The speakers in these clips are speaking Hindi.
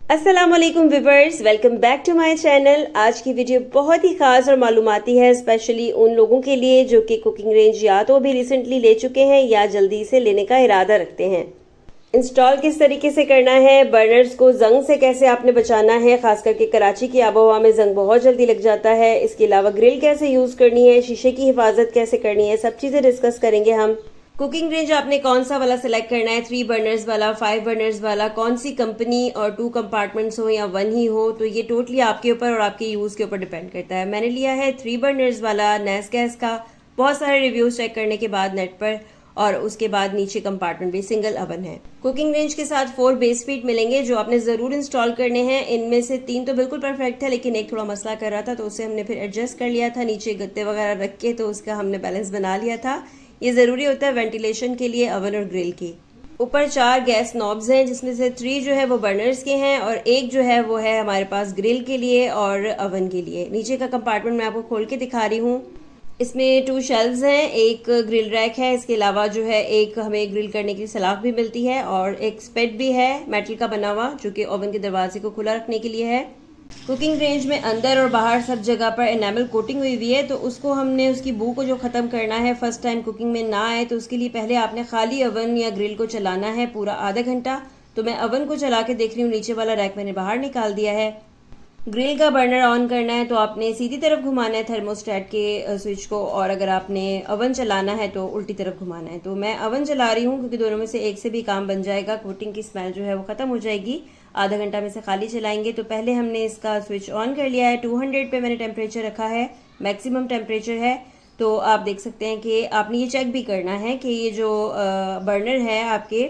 अस्सलाम वालेकुम viewers, welcome back to my channel. आज की वीडियो बहुत ही खास और मालूमाती है, स्पेशली उन लोगों के लिए जो कि कुकिंग रेंज या तो अभी रिसेंटली ले चुके हैं या जल्दी से लेने का इरादा रखते हैं। इंस्टॉल किस तरीके से करना है, बर्नर्स को जंग से कैसे आपने बचाना है, खास करके कराची की आबोहवा में जंग बहुत जल्दी लग जाता है। इसके अलावा ग्रिल कैसे यूज करनी है, शीशे की हिफाजत कैसे करनी है, सब चीजें डिस्कस करेंगे हम। कुकिंग रेंज आपने कौन सा वाला सिलेक्ट करना है, 3 बर्नर्स वाला, 5 बर्नर्स वाला, कौन सी कंपनी और 2 कंपार्टमेंट्स हो या 1 ही हो, तो ये टोटली आपके ऊपर और आपके यूज के ऊपर डिपेंड करता है। मैंने लिया है 3 बर्नर्स वाला नैस गैस का, बहुत सारे रिव्यूज चेक करने के बाद नेट पर, और उसके बाद नीचे कंपार्टमेंट भी सिंगल ओवन है। कुकिंग रेंज के साथ 4 बेस फीट मिलेंगे जो आपने जरूर इंस्टॉल करने हैं। इनमें से 3 तो बिल्कुल परफेक्ट है, लेकिन एक थोड़ा मसला कर रहा था तो उसे हमने फिर एडजस्ट कर लिया था, नीचे गत्ते वगैरह रख के, तो उसका हमने बैलेंस बना लिया था। ये ज़रूरी होता है वेंटिलेशन के लिए अवन और ग्रिल की। ऊपर 4 गैस नॉब्स हैं, जिसमें से 3 जो है वो बर्नर्स के हैं और एक जो है वो है हमारे पास ग्रिल के लिए और अवन के लिए। नीचे का कंपार्टमेंट मैं आपको खोल के दिखा रही हूँ। इसमें 2 शेल्व्स हैं, एक ग्रिल रैक है, इसके अलावा जो है एक हमें ग्रिल करने की सलाख भी मिलती है और एक स्पेट भी है मेटल का बना हुआ, जो कि ओवन के दरवाजे को खुला रखने के लिए है। कुकिंग रेंज में अंदर और बाहर सब जगह पर एनामल कोटिंग हुई हुई है, तो उसको हमने उसकी बू को जो ख़त्म करना है, फर्स्ट टाइम कुकिंग में ना आए, तो उसके लिए पहले आपने खाली ओवन या ग्रिल को चलाना है पूरा आधा घंटा। तो मैं ओवन को चला के देख रही हूँ, नीचे वाला रैक मैंने बाहर निकाल दिया है। ग्रिल का बर्नर ऑन करना है तो आपने सीधी तरफ घुमाना है थर्मोस्टेट के स्विच को, और अगर आपने ओवन चलाना है तो उल्टी तरफ घुमाना है। तो मैं ओवन चला रही हूँ क्योंकि दोनों में से एक से भी काम बन जाएगा, कोटिंग की स्मेल जो है वो ख़त्म हो जाएगी। आधा घंटा में से खाली चलाएंगे। तो पहले हमने इसका स्विच ऑन कर लिया है, 200 पे मैंने टेम्परेचर रखा है, मैक्सिमम टेम्परेचर है। तो आप देख सकते हैं कि आपने ये चेक भी करना है कि ये जो बर्नर है आपके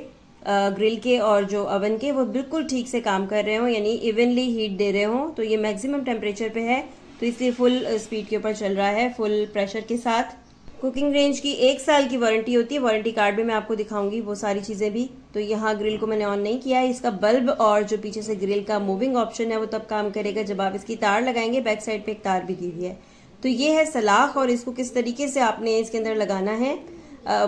ग्रिल के और जो ओवन के, वो बिल्कुल ठीक से काम कर रहे हो, यानी इवनली हीट दे रहे हो। तो ये मैक्सिमम टेम्परेचर पे है, तो इसलिए फुल स्पीड के ऊपर चल रहा है, फुल प्रेशर के साथ। कुकिंग रेंज की 1 साल की वारंटी होती है, वारंटी कार्ड में मैं आपको दिखाऊंगी वो सारी चीज़ें भी। तो यहाँ ग्रिल को मैंने ऑन नहीं किया है। इसका बल्ब और जो पीछे से ग्रिल का मूविंग ऑप्शन है वो तब काम करेगा जब आप इसकी तार लगाएंगे। बैक साइड पे एक तार भी दी हुई है। तो ये है सलाख, और इसको किस तरीके से आपने इसके अंदर लगाना है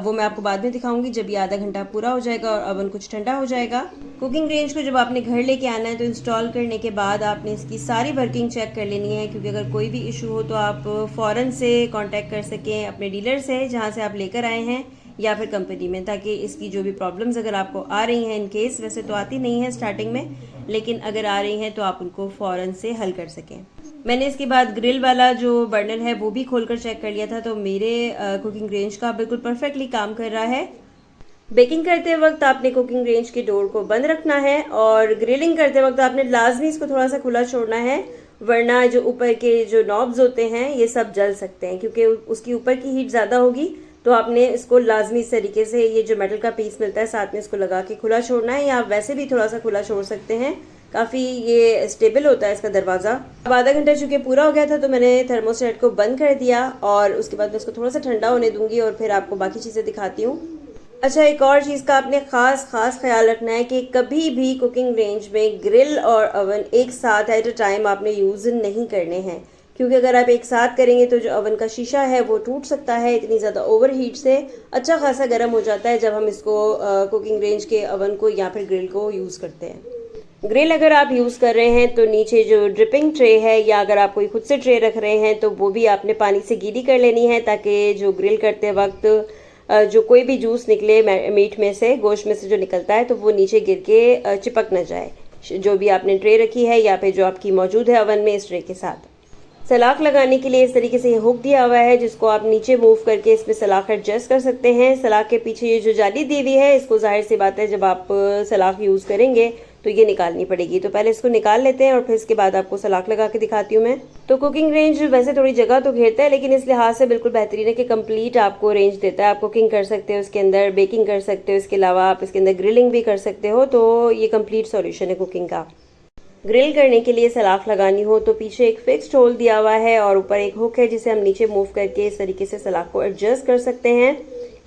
वो मैं आपको बाद में दिखाऊंगी जब ये आधा घंटा पूरा हो जाएगा और ओवन कुछ ठंडा हो जाएगा। कुकिंग रेंज को जब आपने घर लेके आना है तो इंस्टॉल करने के बाद आपने इसकी सारी वर्किंग चेक कर लेनी है, क्योंकि अगर कोई भी इशू हो तो आप फ़ौरन से कांटेक्ट कर सकें अपने डीलर से जहाँ से आप लेकर आए हैं, या फिर कंपनी में, ताकि इसकी जो भी प्रॉब्लम्स अगर आपको आ रही हैं, इन केस वैसे तो आती नहीं है स्टार्टिंग में, लेकिन अगर आ रही हैं तो आप उनको फ़ौरन से हल कर सकें। मैंने इसके बाद ग्रिल वाला जो बर्नर है वो भी खोलकर चेक कर लिया था, तो मेरे कुकिंग रेंज का बिल्कुल परफेक्टली काम कर रहा है। बेकिंग करते वक्त आपने कुकिंग रेंज के डोर को बंद रखना है, और ग्रिलिंग करते वक्त आपने लाजमी इसको थोड़ा सा खुला छोड़ना है, वरना जो ऊपर के जो नॉब्स होते हैं ये सब जल सकते हैं, क्योंकि उसकी ऊपर की हीट ज़्यादा होगी। तो आपने इसको लाजमी इस तरीके से, ये जो मेटल का पीस मिलता है साथ में, इसको लगा के खुला छोड़ना है, या आप वैसे भी थोड़ा सा खुला छोड़ सकते हैं, काफ़ी ये स्टेबल होता है इसका दरवाज़ा। अब आधा घंटा चूँकि पूरा हो गया था तो मैंने थर्मोस्टेट को बंद कर दिया, और उसके बाद मैं इसको थोड़ा सा ठंडा होने दूंगी और फिर आपको बाकी चीज़ें दिखाती हूँ। अच्छा, एक और चीज़ का आपने खास ख्याल रखना है कि कभी भी कुकिंग रेंज में ग्रिल और ओवन एक साथ एट अ टाइम आपने यूज़ नहीं करने हैं, क्योंकि अगर आप एक साथ करेंगे तो जो ओवन का शीशा है वो टूट सकता है, इतनी ज़्यादा ओवर हीट से अच्छा खासा गर्म हो जाता है जब हम इसको कुकिंग रेंज के ओवन को या फिर ग्रिल को यूज़ करते हैं। ग्रिल अगर आप यूज़ कर रहे हैं तो नीचे जो ड्रिपिंग ट्रे है, या अगर आप कोई खुद से ट्रे रख रहे हैं तो वो भी आपने पानी से गीली कर लेनी है, ताकि जो ग्रिल करते वक्त जो कोई भी जूस निकले मीट में से, गोश्त में से जो निकलता है, तो वो नीचे गिर के चिपक न जाए, जो भी आपने ट्रे रखी है या फिर जो आपकी मौजूद है ओवन में इस ट्रे के साथ। सलाख लगाने के लिए इस तरीके से ये हुक दिया हुआ है, जिसको आप नीचे मूव करके इसमें सलाख एडजस्ट कर सकते हैं। सलाख के पीछे ये जो जाली दी हुई है, इसको जाहिर सी बात है जब आप सलाख यूज़ करेंगे तो ये निकालनी पड़ेगी। तो पहले इसको निकाल लेते हैं और फिर इसके बाद आपको सलाख लगा के दिखाती हूँ मैं। तो कुकिंग रेंज वैसे थोड़ी जगह तो घेरता है, लेकिन इस लिहाज से बिल्कुल बेहतरीन है कि कंप्लीट आपको रेंज देता है। आप कुकिंग कर सकते हो इसके अंदर, बेकिंग कर सकते हो, इसके अलावा आप इसके अंदर ग्रिलिंग भी कर सकते हो। तो ये कंप्लीट सॉल्यूशन है कुकिंग का। ग्रिल करने के लिए सलाख लगानी हो तो पीछे एक फिक्स्ड होल दिया हुआ है और ऊपर एक हुक है, जिसे हम नीचे मूव करके इस तरीके से सलाख को एडजस्ट कर सकते हैं।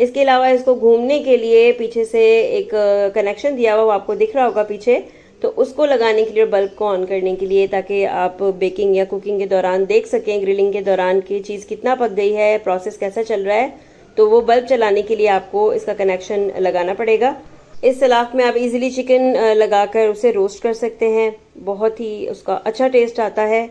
इसके अलावा इसको घूमने के लिए पीछे से एक कनेक्शन दिया हुआ, वो आपको दिख रहा होगा पीछे, तो उसको लगाने के लिए, बल्ब को ऑन करने के लिए, ताकि आप बेकिंग या कुकिंग के दौरान देख सकें, ग्रिलिंग के दौरान की चीज़ कितना पक गई है, प्रोसेस कैसा चल रहा है। तो वो बल्ब चलाने के लिए आपको इसका कनेक्शन लगाना पड़ेगा। इस सलाख में आप इजीली चिकन लगाकर उसे रोस्ट कर सकते हैं। बहुत ही उसका अच्छा टेस्ट आता है।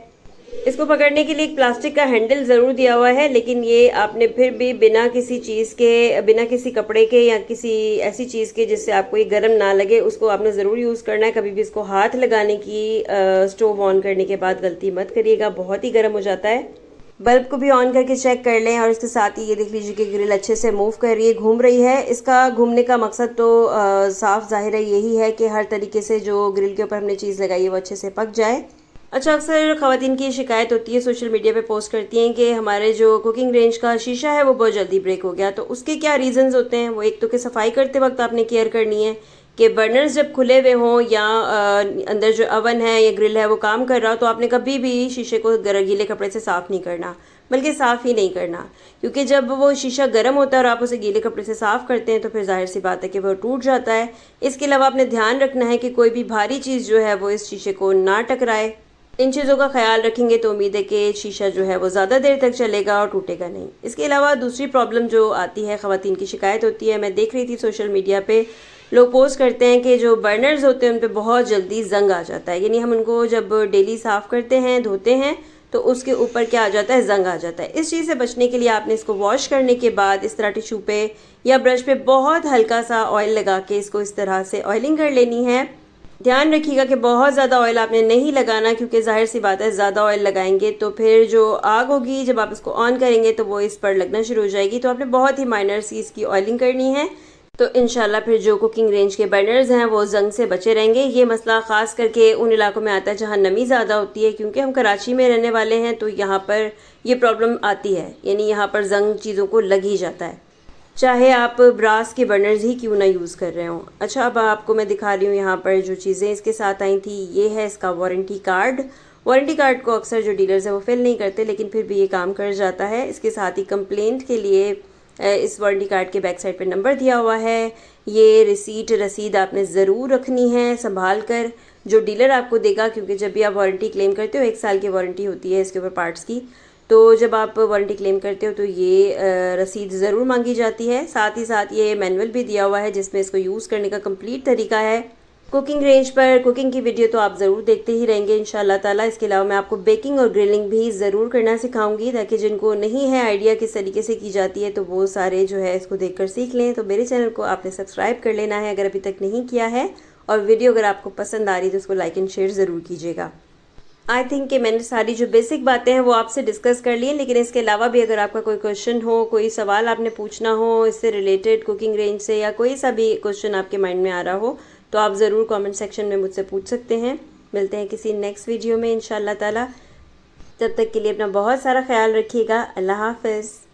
इसको पकड़ने के लिए एक प्लास्टिक का हैंडल ज़रूर दिया हुआ है, लेकिन ये आपने फिर भी बिना किसी चीज़ के, बिना किसी कपड़े के या किसी ऐसी चीज़ के जिससे आपको ये गर्म ना लगे, उसको आपने ज़रूर यूज़ करना है। कभी भी इसको हाथ लगाने की स्टोव ऑन करने के बाद गलती मत करिएगा, बहुत ही गर्म हो जाता है। बल्ब को भी ऑन करके चेक कर लें और इसके साथ ही ये देख लीजिए कि ग्रिल अच्छे से मूव कर रही है, घूम रही है। इसका घूमने का मकसद तो साफ जाहिर है यही है कि हर तरीके से जो ग्रिल के ऊपर हमने चीज़ लगाई है वो अच्छे से पक जाए। अच्छा, अक्सर ख़वातीन की शिकायत होती है, सोशल मीडिया पे पोस्ट करती हैं कि हमारे जो कुकिंग रेंज का शीशा है वो बहुत जल्दी ब्रेक हो गया। तो उसके क्या रीज़न्स होते हैं? वो एक तो कि सफाई करते वक्त आपने केयर करनी है कि बर्नर्स जब खुले हुए हों या अंदर जो अवन है या ग्रिल है वो काम कर रहा हो, तो आपने कभी भी शीशे को गीले कपड़े से साफ़ नहीं करना, बल्कि साफ़ ही नहीं करना, क्योंकि जब वो शीशा गर्म होता है और आप उसे गीले कपड़े से साफ़ करते हैं तो फिर जाहिर सी बात है कि वो टूट जाता है। इसके अलावा आपने ध्यान रखना है कि कोई भी भारी चीज़ जो है वो इस शीशे को ना टकराए। इन चीज़ों का ख्याल रखेंगे तो उम्मीद है कि शीशा जो है वो ज़्यादा देर तक चलेगा और टूटेगा नहीं। इसके अलावा दूसरी प्रॉब्लम जो आती है, ख़वातीन की शिकायत होती है, मैं देख रही थी सोशल मीडिया पे लोग पोस्ट करते हैं कि जो बर्नर्स होते हैं उन पे बहुत जल्दी जंग आ जाता है। यानी हम उनको जब डेली साफ़ करते हैं, धोते हैं, तो उसके ऊपर क्या आ जाता है, जंग आ जाता है। इस चीज़ से बचने के लिए आपने इसको वॉश करने के बाद इस तरह टिश्यू पे या ब्रश पे बहुत हल्का सा ऑयल लगा के इसको इस तरह से ऑयलिंग कर लेनी है। ध्यान रखिएगा कि बहुत ज़्यादा ऑयल आपने नहीं लगाना, क्योंकि जाहिर सी बात है ज़्यादा ऑयल लगाएंगे तो फिर जो आग होगी जब आप इसको ऑन करेंगे तो वो इस पर लगना शुरू हो जाएगी। तो आपने बहुत ही माइनर सी इसकी ऑयलिंग करनी है, तो इंशाल्लाह फिर जो कुकिंग रेंज के बर्नर्स हैं वो जंग से बचे रहेंगे। ये मसला ख़ास करके उन इलाकों में आता है जहाँ नमी ज़्यादा होती है, क्योंकि हम कराची में रहने वाले हैं तो यहाँ पर ये प्रॉब्लम आती है, यानी यहाँ पर जंग चीज़ों को लग ही जाता है, चाहे आप ब्रास के बर्नर्स ही क्यों ना यूज़ कर रहे हों। अच्छा, अब आपको मैं दिखा रही हूँ यहाँ पर जो चीज़ें इसके साथ आई थी। ये है इसका वारंटी कार्ड। वारंटी कार्ड को अक्सर जो डीलर्स हैं वो फिल नहीं करते, लेकिन फिर भी ये काम कर जाता है। इसके साथ ही कंप्लेंट के लिए इस वारंटी कार्ड के बैक साइड पे नंबर दिया हुआ है। ये रसीद आपने ज़रूर रखनी है संभाल कर, जो डीलर आपको देगा, क्योंकि जब भी आप वारंटी क्लेम करते हो 1 साल की वारंटी होती है इसके ऊपर पार्ट्स की, तो जब आप वारंटी क्लेम करते हो तो ये रसीद ज़रूर मांगी जाती है। साथ ही साथ ये मैनुअल भी दिया हुआ है जिसमें इसको यूज़ करने का कंप्लीट तरीका है। कुकिंग रेंज पर कुकिंग की वीडियो तो आप ज़रूर देखते ही रहेंगे इंशाल्लाह ताला। इसके अलावा मैं आपको बेकिंग और ग्रिलिंग भी ज़रूर करना सिखाऊंगी, ताकि जिनको नहीं है आइडिया किस तरीके से की जाती है तो वो सारे जो है इसको देखकर सीख लें। तो मेरे चैनल को आपने सब्सक्राइब कर लेना है अगर अभी तक नहीं किया है, और वीडियो अगर आपको पसंद आ रही है तो उसको लाइक एंड शेयर ज़रूर कीजिएगा। आई थिंक कि मैंने सारी जो बेसिक बातें हैं वो आपसे डिस्कस कर ली हैं, लेकिन इसके अलावा भी अगर आपका कोई क्वेश्चन हो, कोई सवाल आपने पूछना हो इससे रिलेटेड कुकिंग रेंज से, या कोई सा भी क्वेश्चन आपके माइंड में आ रहा हो, तो आप ज़रूर कमेंट सेक्शन में मुझसे पूछ सकते हैं। मिलते हैं किसी नेक्स्ट वीडियो में इंशाल्लाह ताला। तब तक के लिए अपना बहुत सारा ख्याल रखिएगा। अल्लाह हाफ़िज़।